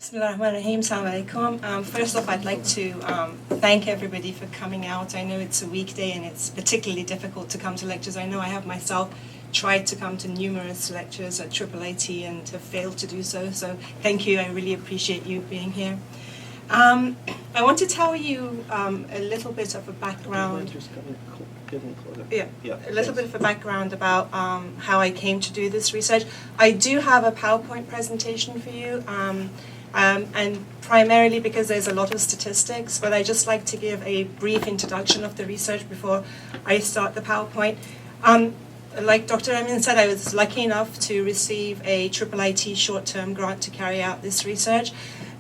Bismillahirrahmanirrahim. Assalamu alaikum. First off, I'd like to thank everybody for coming out. I know it's a weekday and it's particularly difficult to come to lectures. I know I have myself tried to come to numerous lectures at IIIT and have failed to do so. So thank you. I really appreciate you being here. I want to tell you a little bit of a background. A little bit of a background about how I came to do this research. I do have a PowerPoint presentation for you. And primarily because there's a lot of statistics, but I just like to give a brief introduction of the research before I start the PowerPoint. Like Dr. Amin said, I was lucky enough to receive a IIIT short-term grant to carry out this research.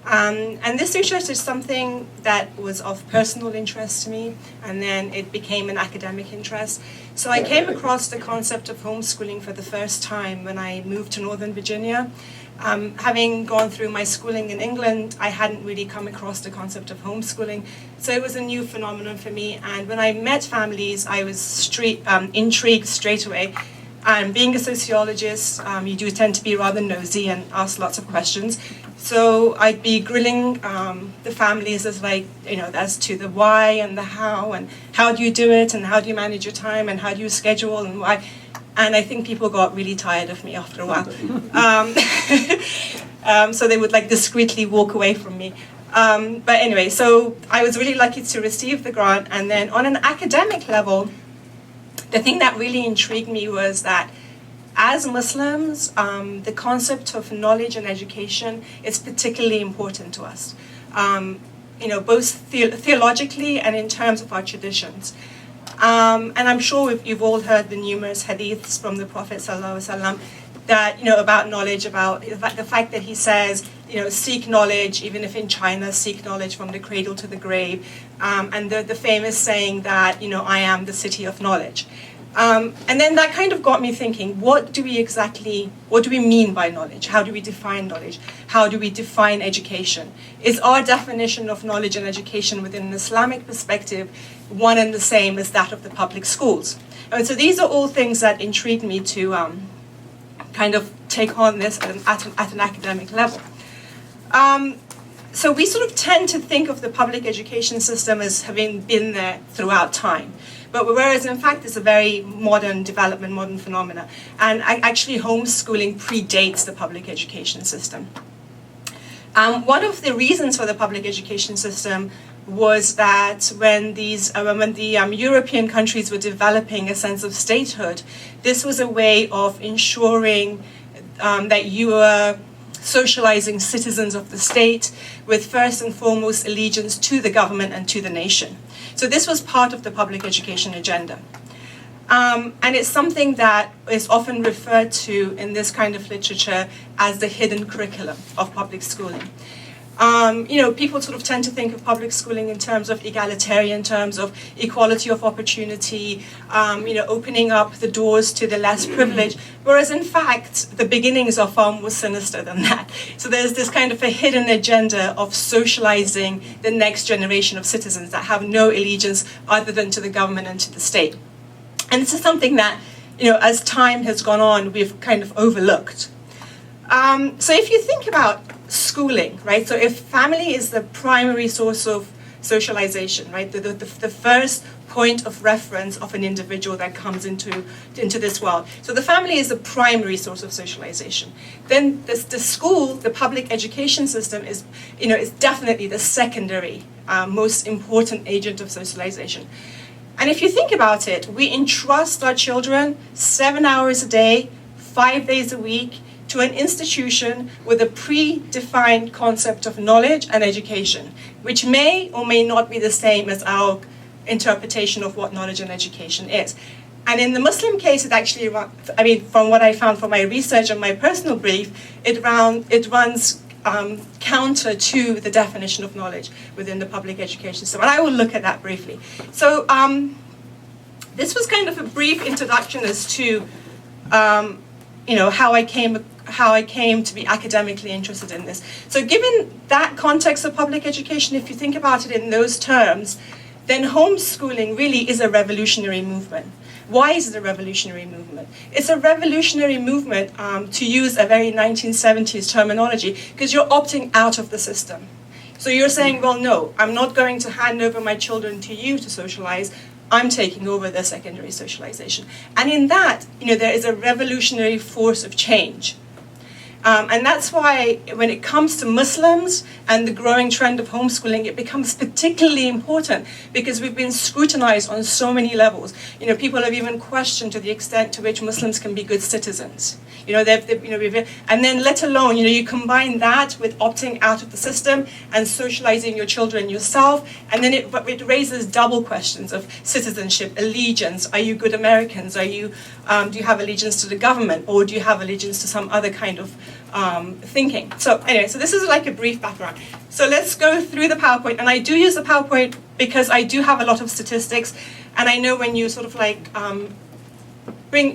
And this research is something that was of personal interest to me, and then it became an academic interest. So I came across the concept of homeschooling for the first time when I moved to Northern Virginia. Having gone through my schooling in England, I hadn't really come across the concept of homeschooling. So it was a new phenomenon for me. And when I met families, I was intrigued straight away. And being a sociologist, you do tend to be rather nosy and ask lots of questions. So I'd be grilling the families as to the why and the how, and how do you do it, and how do you manage your time, and how do you schedule, and why. And I think people got really tired of me after a while. So they would discreetly walk away from me. But anyway, so I was really lucky to receive the grant. And then on an academic level, the thing that really intrigued me was that as Muslims, the concept of knowledge and education is particularly important to us, both theologically and in terms of our traditions. And I'm sure you've all heard the numerous hadiths from the Prophet ﷺ that, about knowledge, about the fact that he says, seek knowledge, even if in China, seek knowledge from the cradle to the grave. And the famous saying that, I am the city of knowledge. And then that kind of got me thinking, what do we mean by knowledge? How do we define knowledge? How do we define education? Is our definition of knowledge and education within an Islamic perspective one and the same as that of the public schools? And so these are all things that intrigued me to kind of take on this at an academic level. So we sort of tend to think of the public education system as having been there throughout time. But whereas in fact it's a very modern development, modern phenomena. And actually homeschooling predates the public education system. One of the reasons for the public education system was that when the European countries were developing a sense of statehood, this was a way of ensuring that you were socializing citizens of the state with first and foremost allegiance to the government and to the nation. So this was part of the public education agenda. And it's something that is often referred to in this kind of literature as the hidden curriculum of public schooling. People sort of tend to think of public schooling in terms of egalitarian terms of equality of opportunity, opening up the doors to the less privileged, whereas in fact, the beginnings are far more sinister than that. So there's this kind of a hidden agenda of socializing the next generation of citizens that have no allegiance other than to the government and to the state. And this is something that, as time has gone on, we've kind of overlooked. So if you think about schooling, right? So if family is the primary source of socialization, right? The first point of reference of an individual that comes into this world. So the family is the primary source of socialization. Then the school, the public education system is definitely the secondary, most important agent of socialization. And if you think about it, we entrust our children 7 hours a day, 5 days a week, to an institution with a predefined concept of knowledge and education, which may or may not be the same as our interpretation of what knowledge and education is. And in the Muslim case, it actually, from what I found from my research and my personal brief, it runs counter to the definition of knowledge within the public education system. And I will look at that briefly. So this was kind of a brief introduction as to how I came to be academically interested in this. So given that context of public education, if you think about it in those terms, then homeschooling really is a revolutionary movement. Why is it a revolutionary movement? It's a revolutionary movement, to use a very 1970s terminology, because you're opting out of the system. So you're saying, well, no, I'm not going to hand over my children to you to socialize. I'm taking over their secondary socialization. And in that, there is a revolutionary force of change. And that's why when it comes to Muslims and the growing trend of homeschooling, it becomes particularly important because we've been scrutinized on so many levels. People have even questioned to the extent to which Muslims can be good citizens. And then let alone, you combine that with opting out of the system and socializing your children yourself, and then it raises double questions of citizenship, allegiance. Are you good Americans? Do you have allegiance to the government, or do you have allegiance to some other kind of thinking? So anyway, so this is like a brief background. So let's go through the PowerPoint, and I do use the PowerPoint because I do have a lot of statistics, and I know when you sort of like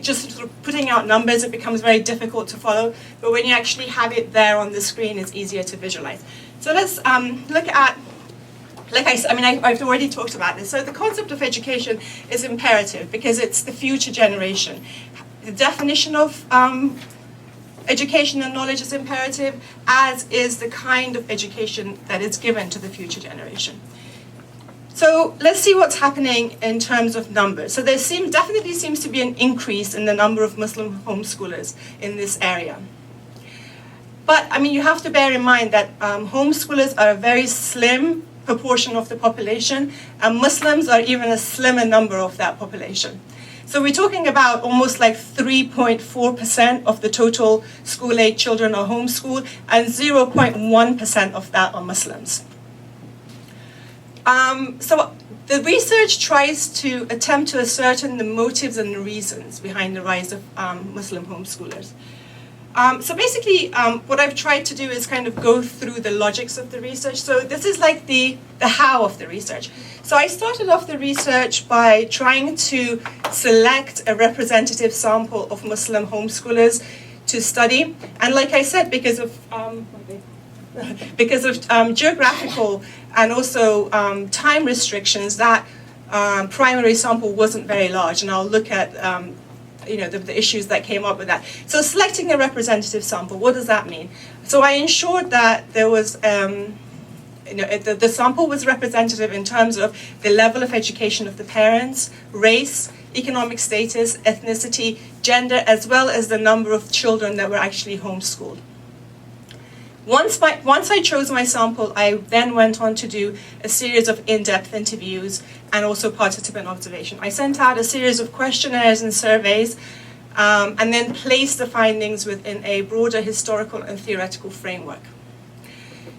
just sort of putting out numbers, it becomes very difficult to follow, but when you actually have it there on the screen, it's easier to visualize. So let's look at, like I said, I've already talked about this. So the concept of education is imperative because it's the future generation. The definition of education and knowledge is imperative, as is the kind of education that is given to the future generation. So let's see what's happening in terms of numbers. So there definitely seems to be an increase in the number of Muslim homeschoolers in this area. But you have to bear in mind that homeschoolers are a very slim proportion of the population, and Muslims are even a slimmer number of that population. So we're talking about almost like 3.4% of the total school-age children are homeschooled, and 0.1% of that are Muslims. So the research tries to attempt to ascertain the motives and the reasons behind the rise of Muslim homeschoolers. So basically, what I've tried to do is kind of go through the logics of the research. So this is like the how of the research. So I started off the research by trying to select a representative sample of Muslim homeschoolers to study. And like I said, because of geographical and also time restrictions, that primary sample wasn't very large. And I'll look at the issues that came up with that. So selecting a representative sample, what does that mean? So I ensured that there was, the sample was representative in terms of the level of education of the parents, race, economic status, ethnicity, gender, as well as the number of children that were actually homeschooled. Once I chose my sample, I then went on to do a series of in-depth interviews and also participant observation. I sent out a series of questionnaires and surveys, and then placed the findings within a broader historical and theoretical framework.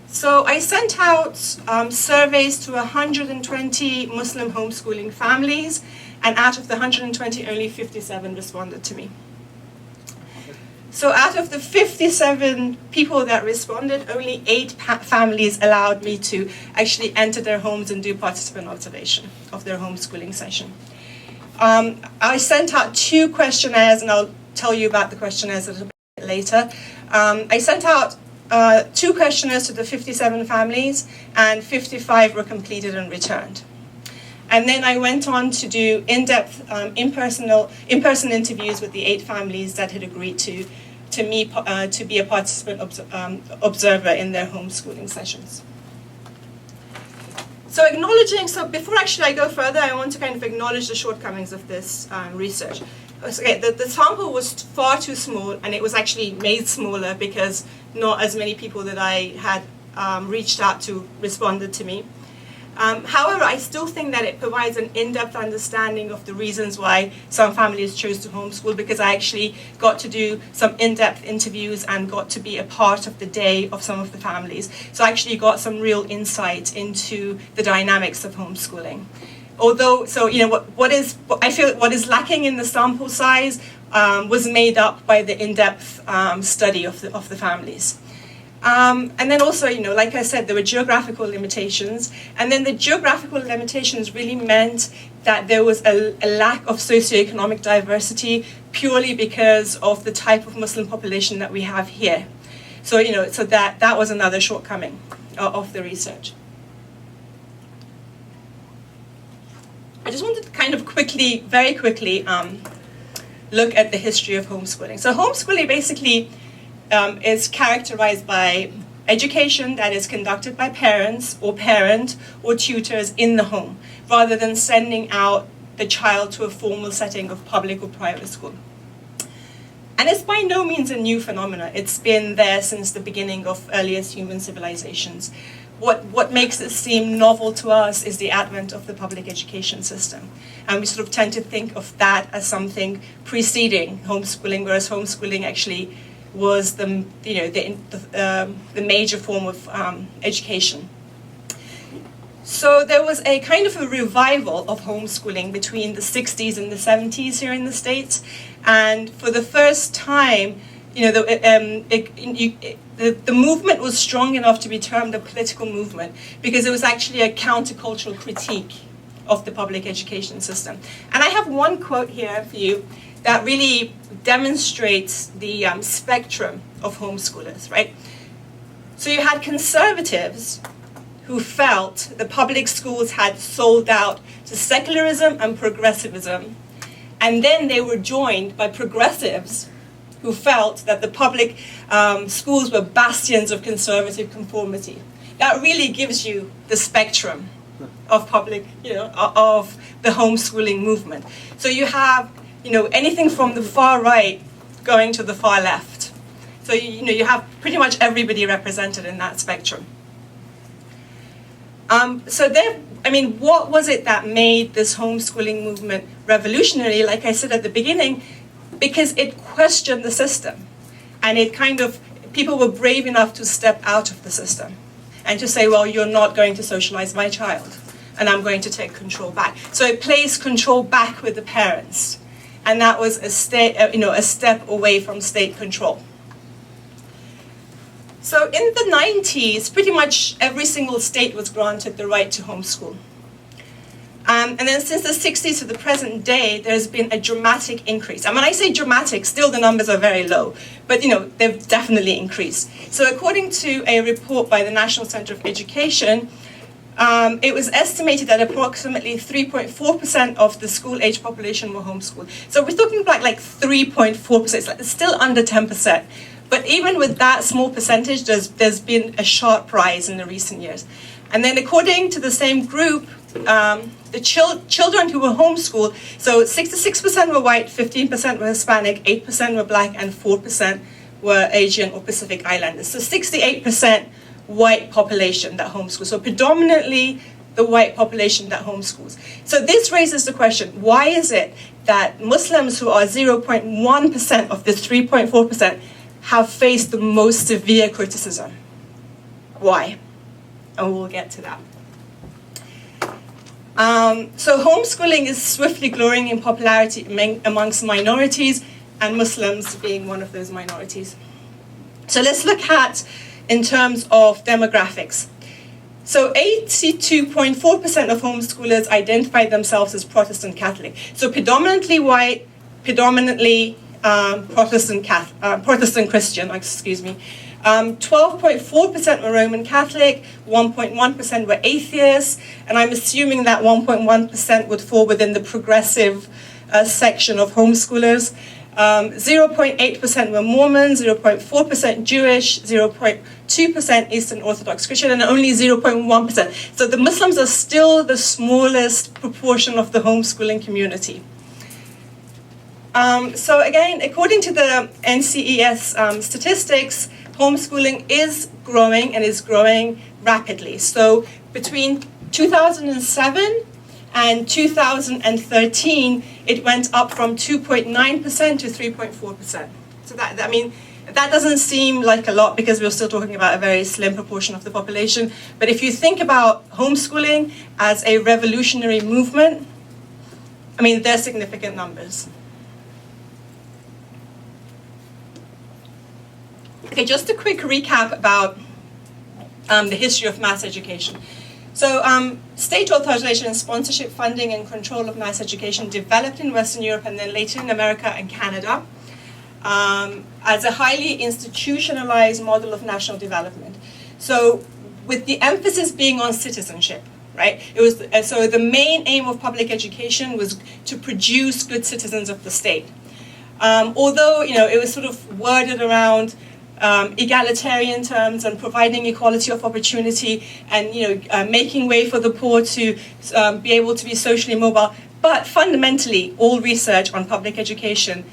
So I sent out surveys to 120 Muslim homeschooling families, and out of the 120, only 57 responded to me. So out of the 57 people that responded, only 8 families allowed me to actually enter their homes and do participant observation of their homeschooling session. I sent out 2 questionnaires, and I'll tell you about the questionnaires a little bit later. I sent out 2 questionnaires to the 57 families, and 55 were completed and returned. And then I went on to do in-depth, in-person interviews with the 8 families that had agreed to be a participant observer in their homeschooling sessions. So before actually I go further, I want to kind of acknowledge the shortcomings of this research. Okay, the sample was far too small, and it was actually made smaller because not as many people that I had reached out to responded to me. However, I still think that it provides an in-depth understanding of the reasons why some families chose to homeschool, because I actually got to do some in-depth interviews and got to be a part of the day of some of the families. So I actually got some real insight into the dynamics of homeschooling. Although, what is lacking in the sample size was made up by the in-depth study of the families. And then also, like I said, there were geographical limitations. And then the geographical limitations really meant that there was a lack of socioeconomic diversity purely because of the type of Muslim population that we have here. So, so that was another shortcoming of the research. I just wanted to kind kind of very quickly, look at the history of homeschooling. So homeschooling basically is characterized by education that is conducted by parents or parent or tutors in the home, rather than sending out the child to a formal setting of public or private school. And it's by no means a new phenomenon. It's been there since the beginning of earliest human civilizations. What makes it seem novel to us is the advent of the public education system. And we sort of tend to think of that as something preceding homeschooling, whereas homeschooling actually was the major form of education. So there was a kind of a revival of homeschooling between the 60s and the 70s here in the States. And for the first time, the movement was strong enough to be termed a political movement, because it was actually a countercultural critique of the public education system. And I have one quote here for you that really demonstrates the spectrum of homeschoolers, right? So you had conservatives who felt the public schools had sold out to secularism and progressivism, and then they were joined by progressives who felt that the public schools were bastions of conservative conformity. That really gives you the spectrum of public, of the homeschooling movement. So you have, anything from the far right going to the far left. So you have pretty much everybody represented in that spectrum. What was it that made this homeschooling movement revolutionary? Like I said at the beginning, because it questioned the system, and people were brave enough to step out of the system and to say, well, you're not going to socialize my child, and I'm going to take control back. So it placed control back with the parents, and that was a step away from state control. So in the 90s, pretty much every single state was granted the right to homeschool. And then since the 60s to the present day, there's been a dramatic increase. And when I say dramatic, still the numbers are very low, but they've definitely increased. So according to a report by the National Center of Education, it was estimated that approximately 3.4% of the school-age population were homeschooled. So we're talking about like 3.4%, it's still under 10%. But even with that small percentage, there's been a sharp rise in the recent years. And then according to the same group, the children who were homeschooled, so 66% were white, 15% were Hispanic, 8% were black, and 4% were Asian or Pacific Islanders. So 68% white population that homeschools. So predominantly the white population that homeschools. So this raises the question, why is it that Muslims who are 0.1% of the 3.4% have faced the most severe criticism? Why? And we'll get to that. So homeschooling is swiftly growing in popularity amongst minorities, and Muslims being one of those minorities. So let's look at in terms of demographics. So 82.4% of homeschoolers identify themselves as Protestant Catholic. So predominantly white, predominantly Protestant Christian, 12.4% were Roman Catholic, 1.1% were atheists, and I'm assuming that 1.1% would fall within the progressive section of homeschoolers. 0.8% were Mormons, 0.4% Jewish, 0.2% Eastern Orthodox Christian, and only 0.1%. So the Muslims are still the smallest proportion of the homeschooling community. So again, according to the NCES statistics, homeschooling is growing and is growing rapidly. So between 2007 and 2013, it went up from 2.9% to 3.4%. So that doesn't seem like a lot because we're still talking about a very slim proportion of the population. But if you think about homeschooling as a revolutionary movement, they're significant numbers. Okay, just a quick recap about the history of mass education. So state authorization, sponsorship, funding, and control of mass education developed in Western Europe and then later in America and Canada as a highly institutionalized model of national development. So with the emphasis being on citizenship, right? It was, so the main aim of public education was to produce good citizens of the state. Although, it was sort of worded around egalitarian terms and providing equality of opportunity and, making way for the poor to be able to be socially mobile. But fundamentally, all research on public education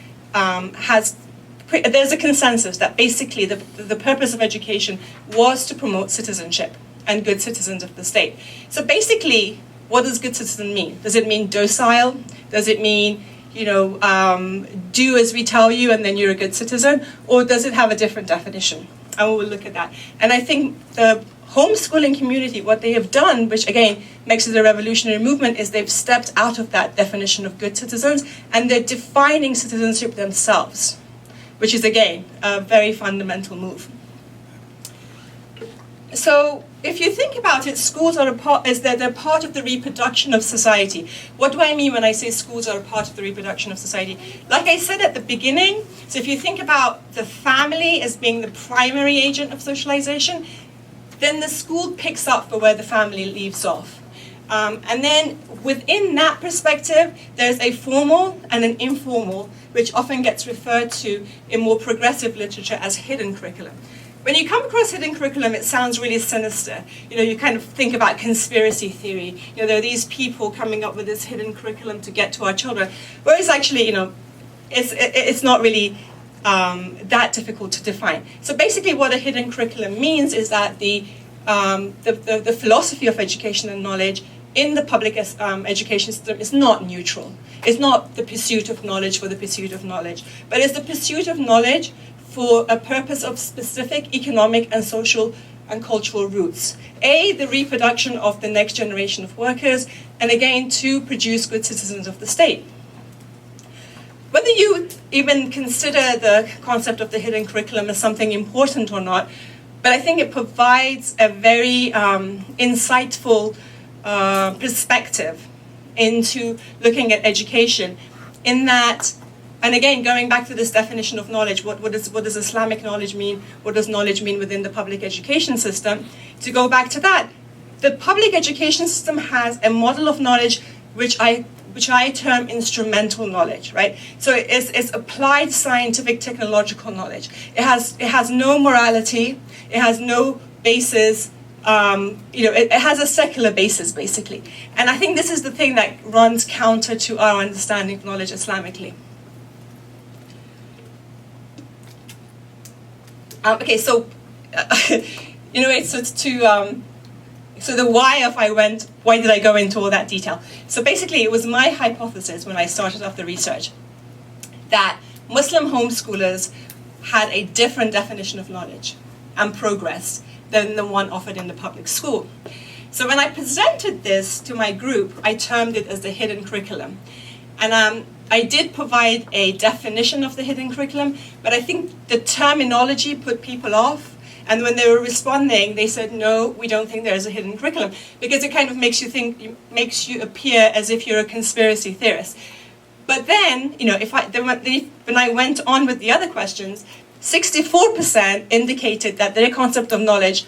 there's a consensus that basically the purpose of education was to promote citizenship and good citizens of the state. So basically, what does good citizen mean? Does it mean docile? Does it mean, do as we tell you and then you're a good citizen? Or does it have a different definition? And we will look at that. And I think the homeschooling community, what they have done, which again makes it a revolutionary movement, is they've stepped out of that definition of good citizens and they're defining citizenship themselves, which is again a very fundamental move. So if you think about it, schools are they're part of the reproduction of society. What do I mean when I say schools are a part of the reproduction of society? Like I said at the beginning, so if you think about the family as being the primary agent of socialization, then the school picks up for where the family leaves off. And then within that perspective, there's a formal and an informal, which often gets referred to in more progressive literature as hidden curriculum. When you come across hidden curriculum, it sounds really sinister. You kind of think about conspiracy theory. There are these people coming up with this hidden curriculum to get to our children. Whereas actually, it's not really that difficult to define. So basically what a hidden curriculum means is that the philosophy of education and knowledge in the public education system is not neutral. It's not the pursuit of knowledge for the pursuit of knowledge, but it's the pursuit of knowledge for a purpose of specific economic and social and cultural roots. A, the reproduction of the next generation of workers, and again, to produce good citizens of the state. Whether you even consider the concept of the hidden curriculum as something important or not, but I think it provides a very insightful perspective into looking at education in that. And again, going back to this definition of knowledge, what does Islamic knowledge mean? What does knowledge mean within the public education system? To go back to that, the public education system has a model of knowledge which I term instrumental knowledge, right? So it's applied scientific technological knowledge. It has no morality. It has no basis. It has a secular basis, basically. And I think this is the thing that runs counter to our understanding of knowledge Islamically. Okay, so so the why did I go into all that detail? So basically, it was my hypothesis when I started off the research that Muslim homeschoolers had a different definition of knowledge and progress than the one offered in the public school. So when I presented this to my group, I termed it as the hidden curriculum. And I did provide a definition of the hidden curriculum, but I think the terminology put people off. And when they were responding, they said, no, we don't think there's a hidden curriculum, because it kind of makes you appear as if you're a conspiracy theorist. But then, when I went on with the other questions, 64% indicated that their concept of knowledge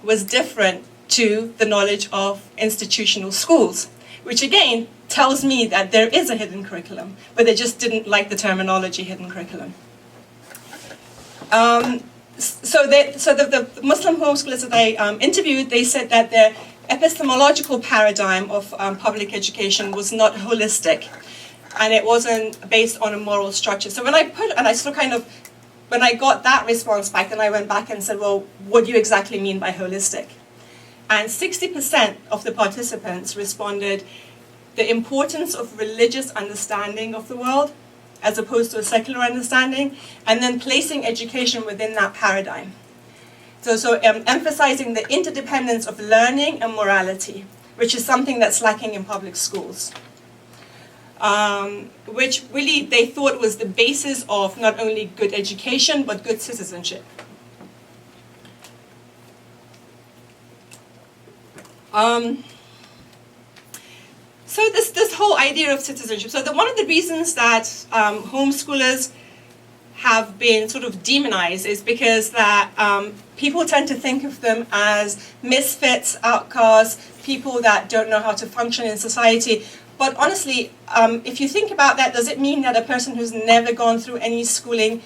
was different to the knowledge of institutional schools, which again tells me that there is a hidden curriculum, but they just didn't like the terminology hidden curriculum. So the Muslim homeschoolers that I interviewed, they said that their epistemological paradigm of public education was not holistic, and it wasn't based on a moral structure. So when I got that response back, then I went back and said, well, what do you exactly mean by holistic? And 60% of the participants responded the importance of religious understanding of the world as opposed to a secular understanding, and then placing education within that paradigm. So emphasizing the interdependence of learning and morality, which is something that's lacking in public schools. Which really they thought was the basis of not only good education, but good citizenship. So this whole idea of citizenship. So one of the reasons that homeschoolers have been sort of demonized is because that people tend to think of them as misfits, outcasts, people that don't know how to function in society. But honestly, if you think about that, does it mean that a person who's never gone through any schooling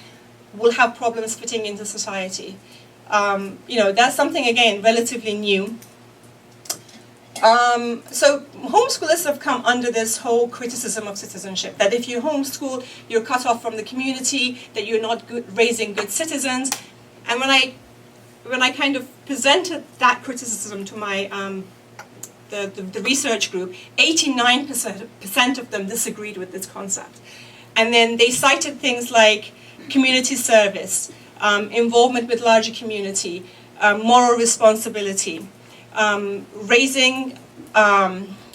will have problems fitting into society? That's something, again, relatively new. So homeschoolers have come under this whole criticism of citizenship, that if you homeschool, you're cut off from the community, that you're not raising good citizens. And when I kind of presented that criticism to my the research group, 89% of them disagreed with this concept. And then they cited things like community service, involvement with larger community, moral responsibility, raising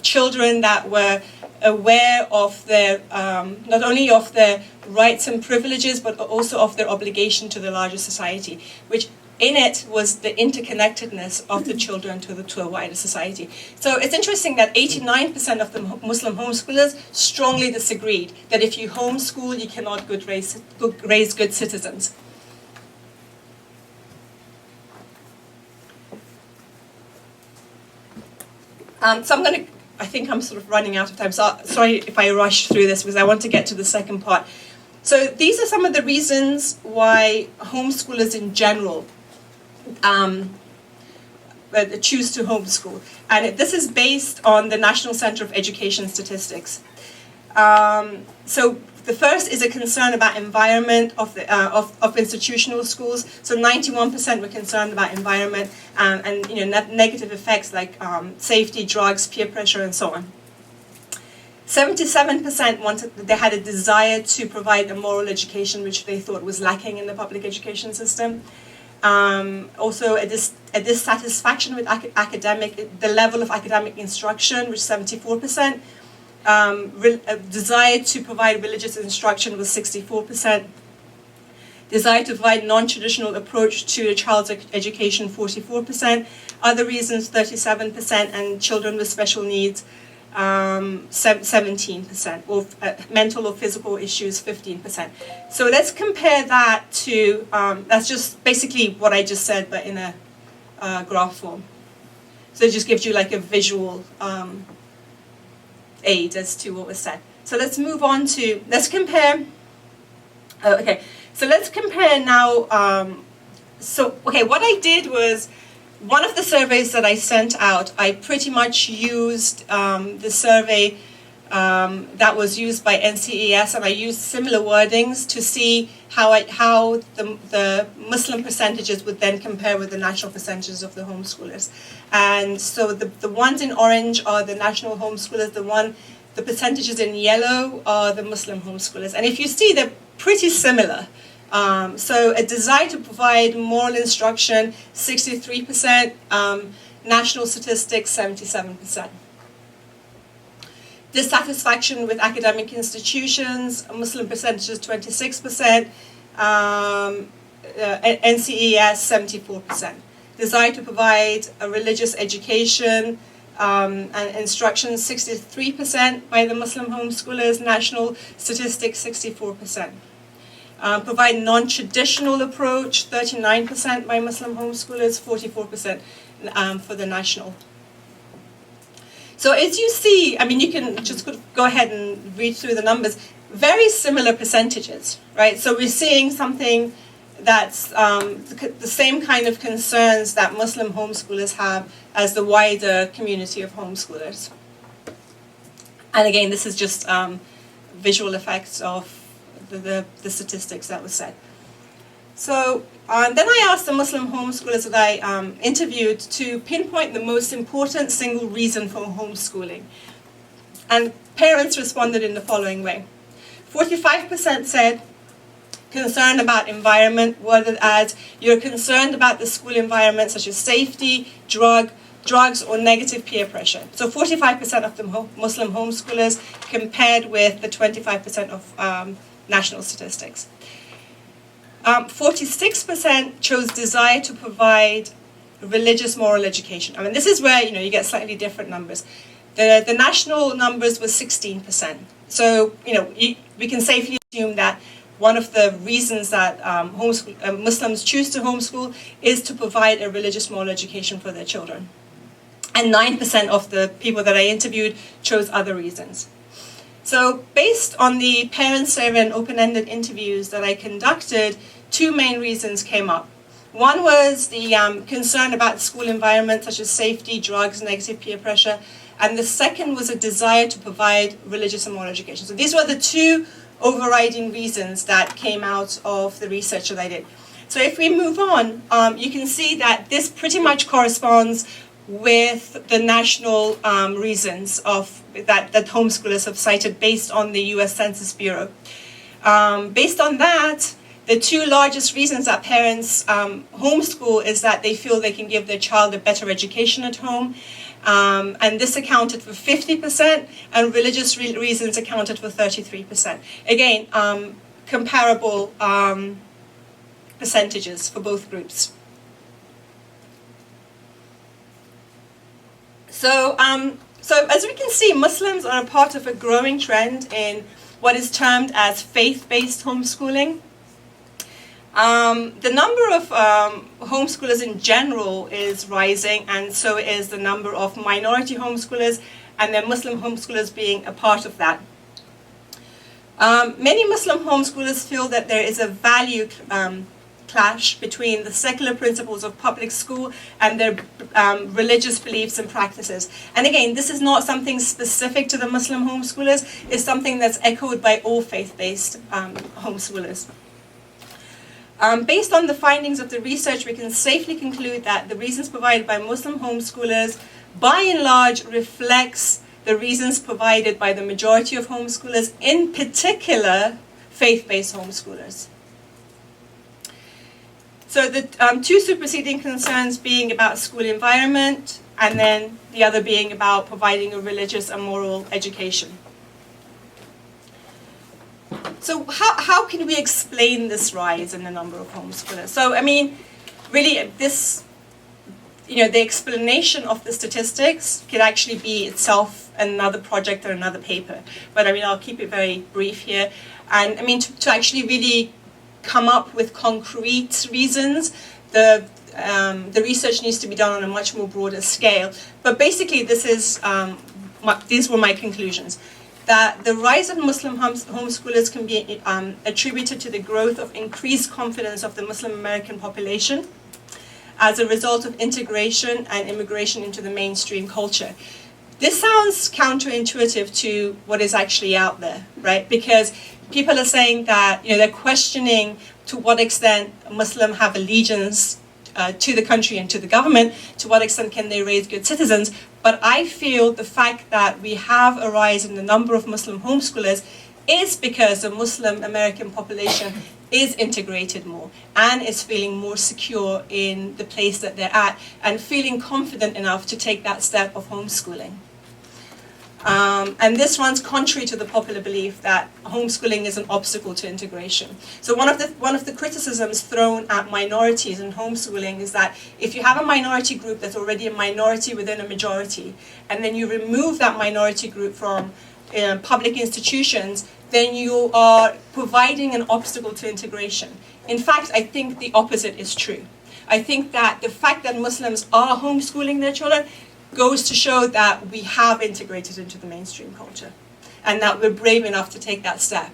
children that were aware of their, not only of their rights and privileges, but also of their obligation to the larger society, which in it was the interconnectedness of the children to a wider society. So it's interesting that 89% of the Muslim homeschoolers strongly disagreed that if you homeschool, you cannot raise good citizens. So I think I'm sort of running out of time, so sorry if I rush through this because I want to get to the second part. So these are some of the reasons why homeschoolers in general choose to homeschool. And this is based on the National Center of Education Statistics. So the first is a concern about environment of institutional schools. So 91% were concerned about environment and negative effects like safety, drugs, peer pressure, and so on. 77% they had a desire to provide a moral education, which they thought was lacking in the public education system. Also a dissatisfaction with the level of academic instruction, which 74%. A desire to provide religious instruction was 64%. Desire to provide non-traditional approach to a child's education, 44%. Other reasons, 37%, and children with special needs, 17%, or mental or physical issues, 15%. So let's compare that to, that's just basically what I just said, but in a graph form. So it just gives you like a visual aid as to what was said. So let's move on to, let's compare, okay, so let's compare now, what I did was, one of the surveys that I sent out, I pretty much used the survey that was used by NCES, and I used similar wordings to see how the Muslim percentages would then compare with the national percentages of the homeschoolers. And so the ones in orange are the national homeschoolers, the percentages in yellow are the Muslim homeschoolers. And if you see, they're pretty similar. So a desire to provide moral instruction, 63%, national statistics, 77%. Dissatisfaction with academic institutions, Muslim percentages, 26%, NCES, 74%. Desire to provide a religious education and instruction, 63% by the Muslim homeschoolers, national statistics, 64%. Provide non-traditional approach, 39% by Muslim homeschoolers, 44% for the national. So as you see, I mean, you can just go ahead and read through the numbers. Very similar percentages, right? So we're seeing something that's the same kind of concerns that Muslim homeschoolers have as the wider community of homeschoolers. And again, this is just visual effects of the statistics that was said. So then I asked the Muslim homeschoolers that I interviewed to pinpoint the most important single reason for homeschooling. And parents responded in the following way. 45% said, concern about environment, worded as, you're concerned about the school environment such as safety, drugs, or negative peer pressure. So 45% of the Muslim homeschoolers compared with the 25% of national statistics. 46% chose desire to provide religious moral education. I mean, this is where you get slightly different numbers. The national numbers were 16%. So we can safely assume that one of the reasons that Muslims choose to homeschool is to provide a religious moral education for their children. And 9% of the people that I interviewed chose other reasons. So based on the parent survey and open-ended interviews that I conducted, two main reasons came up. One was the concern about the school environment, such as safety, drugs, negative peer pressure. And the second was a desire to provide religious and moral education. So these were the two overriding reasons that came out of the research that I did. So if we move on, you can see that this pretty much corresponds with the national reasons that homeschoolers have cited based on the US Census Bureau. Based on that, the two largest reasons that parents homeschool is that they feel they can give their child a better education at home. And this accounted for 50%, and religious reasons accounted for 33%. Again, comparable percentages for both groups. So as we can see, Muslims are a part of a growing trend in what is termed as faith-based homeschooling. The number of homeschoolers in general is rising, and so is the number of minority homeschoolers, and then Muslim homeschoolers being a part of that. Many Muslim homeschoolers feel that there is a value clash between the secular principles of public school and their religious beliefs and practices. And again, this is not something specific to the Muslim homeschoolers, it's something that's echoed by all faith-based homeschoolers. Based on the findings of the research, we can safely conclude that the reasons provided by Muslim homeschoolers, by and large, reflects the reasons provided by the majority of homeschoolers, in particular, faith-based homeschoolers. So the two superseding concerns being about school environment, and then the other being about providing a religious and moral education. So how can we explain this rise in the number of homeschoolers? So, I mean, really this, the explanation of the statistics could actually be itself another project or another paper. But I mean, I'll keep it very brief here. And I mean, to actually really come up with concrete reasons, the research needs to be done on a much more broader scale. But basically, these were my conclusions. That the rise of Muslim homeschoolers can be attributed to the growth of increased confidence of the Muslim American population as a result of integration and immigration into the mainstream culture. This sounds counterintuitive to what is actually out there, right? Because people are saying that, they're questioning to what extent Muslims have allegiance to the country and to the government, to what extent can they raise good citizens. But I feel the fact that we have a rise in the number of Muslim homeschoolers is because the Muslim American population is integrated more and is feeling more secure in the place that they're at and feeling confident enough to take that step of homeschooling. And this runs contrary to the popular belief that homeschooling is an obstacle to integration. So one of the criticisms thrown at minorities in homeschooling is that if you have a minority group that's already a minority within a majority, and then you remove that minority group from public institutions, then you are providing an obstacle to integration. In fact, I think the opposite is true. I think that the fact that Muslims are homeschooling their children goes to show that we have integrated into the mainstream culture and that we're brave enough to take that step.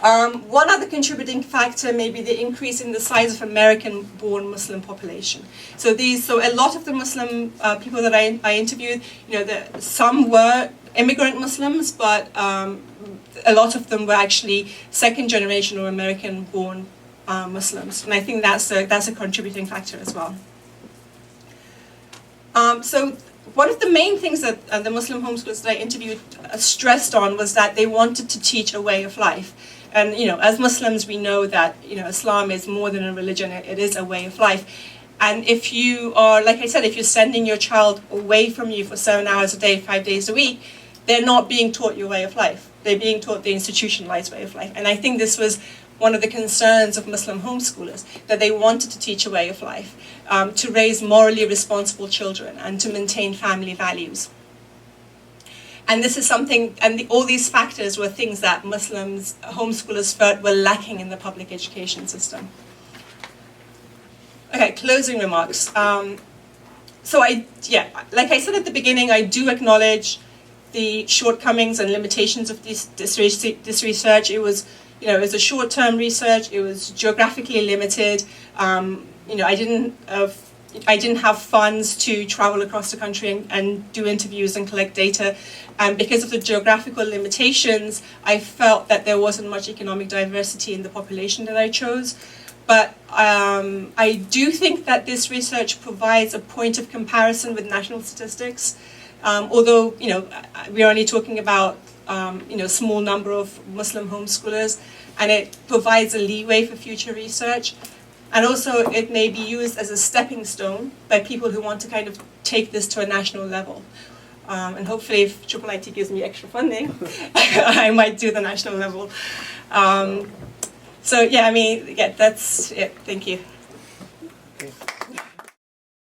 One other contributing factor may be the increase in the size of American-born Muslim population. So a lot of the Muslim people that I interviewed, some were immigrant Muslims, but a lot of them were actually second generation or American-born Muslims, and I think that's a contributing factor as well. So one of the main things that the Muslim homeschoolers that I interviewed stressed on was that they wanted to teach a way of life. And, as Muslims, we know that, Islam is more than a religion, it is a way of life. And if you are, like I said, if you're sending your child away from you for 7 hours a day, 5 days a week, they're not being taught your way of life. They're being taught the institutionalized way of life. And I think this was one of the concerns of Muslim homeschoolers, that they wanted to teach a way of life, to raise morally responsible children and to maintain family values. And this is something, and all these factors were things that Muslims, homeschoolers felt were lacking in the public education system. Okay, closing remarks. So like I said at the beginning, I do acknowledge the shortcomings and limitations of this research. It was, it was a short-term research. It was geographically limited. I didn't have funds to travel across the country and do interviews and collect data. And because of the geographical limitations, I felt that there wasn't much economic diversity in the population that I chose. But I do think that this research provides a point of comparison with national statistics. Although, we're only talking about, a small number of Muslim homeschoolers, and it provides a leeway for future research. And also, it may be used as a stepping stone by people who want to kind of take this to a national level. And hopefully, if IIIT gives me extra funding, I might do the national level. So yeah, that's it. Thank you.